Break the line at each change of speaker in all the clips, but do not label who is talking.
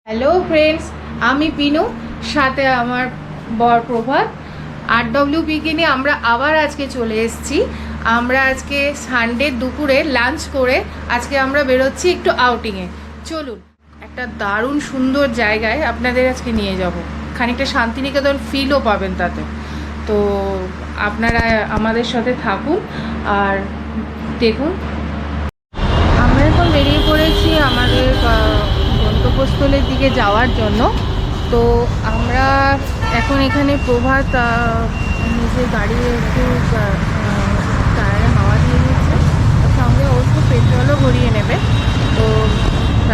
Hello friends, আমি পিনু, সাথে আমার বর প্রভাত। RWP নিয়ে আমরা আবার আজকে চলে এসেছি। আমরা আজকে সানডে দুপুরে লাঞ্চ করে আজকে আমরা বেরোচ্ছি একটু আউটিংয়ে। চলুন, একটা দারুণ সুন্দর জায়গায় আপনাদের আজকে নিয়ে যাব, খানিকটা শান্তিনিকেতন ফিলও পাবেন তাতে। তো আপনারা আমাদের সাথে থাকুন আর দেখুন। আমরা এখন বেরিয়ে পড়েছি আমাদের গন্তব্যস্থলের দিকে যাওয়ার জন্য। তো আমরা এখন এখানে প্রভাত নিজের গাড়ি একটু টায়ারে হাওয়া দিয়ে নিচ্ছে, তার সঙ্গে অবশ্য পেট্রোলও ভরিয়ে নেবে। তো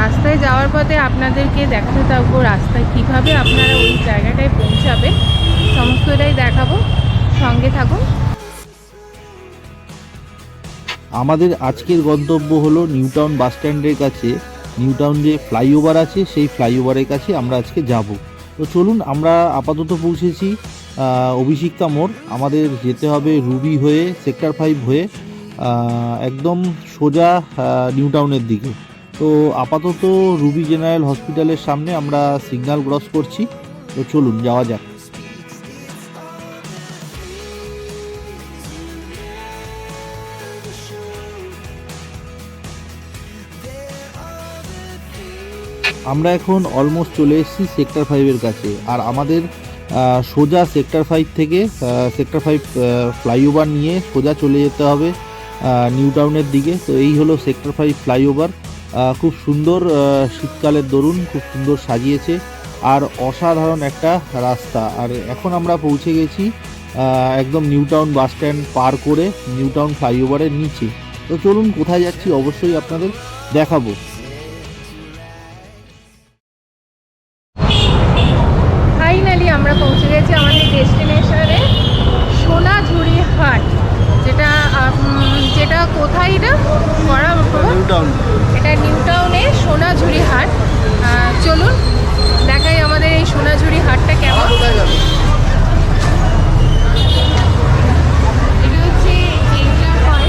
রাস্তায় যাওয়ার পথে আপনাদেরকে দেখাতে থাকবো রাস্তায় কীভাবে আপনারা ওই জায়গাটায় পৌঁছাবেন, সমস্তটাই দেখাবো, সঙ্গে থাকুন।
আমাদের আজকের গন্তব্য হলো নিউ টাউন বাস স্ট্যান্ডের কাছে। নিউ টাউন যে ফ্লাইওভার আছে সেই ফ্লাইওভারের কাছে আমরা আজকে যাব। তো চলুন, আমরা আপাতত পৌঁছেছি অভিষিক্তা মোড়। আমাদের যেতে হবে রুবি হয়ে, সেক্টর 5 হয়ে একদম সোজা নিউ টাউনের দিকে। তো আপাতত রুবি জেনারেল হসপিটালের সামনে আমরা সিগন্যাল ক্রস করছি। তো চলুন যাওয়া যাক। আমরা এখন অলমোস্ট চলে এসেছি সেক্টর 5-এর কাছে। আর আমাদের সোজা সেক্টর 5 থেকে সেক্টর 5 ফ্লাইওভার নিয়ে সোজা চলে যেতে হবে নিউ টাউনের দিকে। তো এই হলো সেক্টর 5 ফ্লাইওভার। খুব সুন্দর, শীতকালের দরুন খুব সুন্দর সাজিয়েছে আর অসাধারণ একটা রাস্তা। আর এখন আমরা পৌঁছে গেছি একদম নিউ টাউন বাস স্ট্যান্ড পার করে নিউ টাউন ফ্লাইওভারের নিচে। তো চলুন, কোথায় যাচ্ছি অবশ্যই আপনাদের দেখাবো।
ফাইনালি আমরা পৌঁছে গেছি আমাদের ডেস্টিনেশনে, সোনাঝুরি হাট। যেটা কোথায় এটা করা?
New town.
এটা নিউ টাউনে সোনাঝুরি হাট। চলুন দেখাই আমাদের এই সোনাঝুরি হাটটা কেমন। এটা হচ্ছে এইটা হয়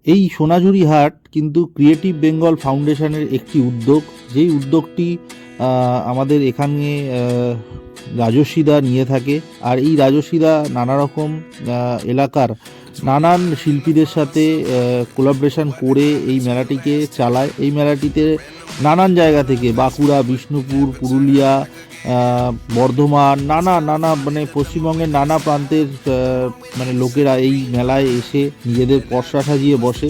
এই সোনাঝুরি হাট কিন্তু ক্রিয়েটিভ বেঙ্গল ফাউন্ডেশনের একটি উদ্যোগ, যেই উদ্যোগটি আমাদের এখানে রাজস্বীদা নিয়ে থাকে। আর এই রাজস্বীদা নানা রকম এলাকার নানান শিল্পীদের সাথে কোলাবরেশন করে এই মেলাটিকে চালায়। এই মেলাটিতে নানান জায়গা থেকে বাঁকুড়া, বিষ্ণুপুর, পুরুলিয়া, বর্ধমান, নানা মানে পশ্চিমবঙ্গের নানা প্রান্তের মানে লোকেরা এই মেলায় এসে নিজেদের পসরা সাজিয়ে বসে।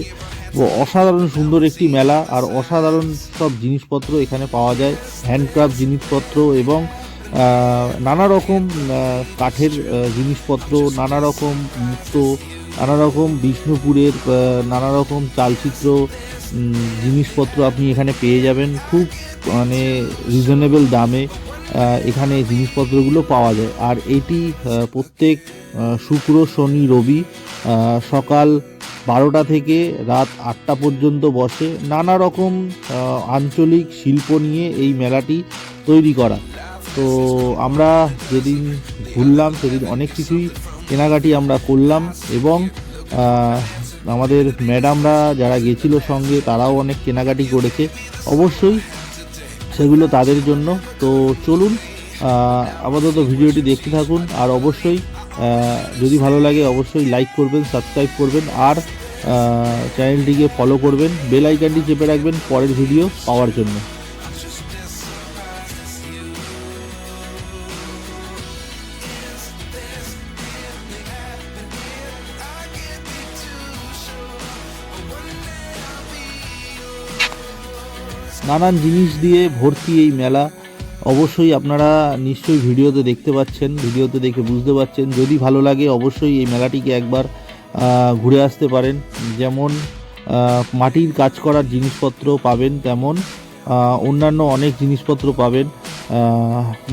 ও অসাধারণ সুন্দর একটি মেলা, আর অসাধারণ সব জিনিসপত্র এখানে পাওয়া যায়, হ্যান্ডক্রাফট জিনিসপত্র এবং নানা রকম কাঠের জিনিসপত্র, নানা রকম মুক্ত, নানা রকম বিষ্ণুপুরের নানা রকম চালচিত্র জিনিসপত্র আপনি এখানে পেয়ে যাবেন খুব মানে রিজনেবল দামে। এখানে জিনিসপত্রগুলো পাওয়া যায়। আর এটি প্রত্যেক শুক্র, শনি, রবি সকাল 12টা থেকে রাত 8টা পর্যন্ত বসে। নানা রকম আঞ্চলিক শিল্প নিয়ে এই মেলাটি তৈরি করা। তো আমরা যেদিন ঘুরলাম সেদিন অনেক কিছুই কেনাকাটি আমরা করলাম এবং আমাদের ম্যাডামরা যারা গেছিল সঙ্গে তারাও অনেক কেনাকাটি করেছে, অবশ্যই সেগুলো তাদের জন্য। তো চলুন আপাতত ভিডিওটি দেখতে থাকুন। আর অবশ্যই যদি ভালো লাগে অবশ্যই লাইক করবেন, সাবস্ক্রাইব করবেন আর চ্যানেলটিকে ফলো করবেন, বেল আইকনটি চেপে রাখবেন পরের ভিডিও পাওয়ার জন্য। নানান জিনিস দিয়ে ভর্তি এই মেলা, অবশ্যই আপনারা নিশ্চয়ই ভিডিওতে দেখতে পাচ্ছেন, ভিডিওতে দেখে বুঝতে পারছেন। যদি ভালো লাগে অবশ্যই এই মেলাটিকে একবার ঘুরে আসতে পারেন। যেমন মাটির কাজ করার জিনিসপত্র পাবেন, তেমন অন্যান্য অনেক জিনিসপত্র পাবেন।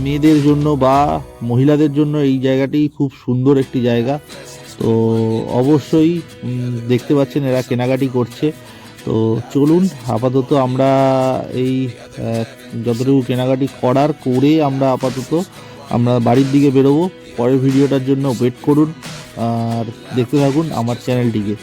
মেয়েদের জন্য বা মহিলাদের জন্য এই জায়গাটি খুব সুন্দর একটি জায়গা। তো অবশ্যই দেখতে পাচ্ছেন এরা কেনাকাটি করছে। তো চলুন আপাতত আমরা এই যতটুকু কেনাকাটি করে আমরা আপাতত বাড়ির দিকে বেরোবো। পরের ভিডিওটার জন্য ওয়েট করুন আর দেখতে থাকুন আমার চ্যানেলটিকে।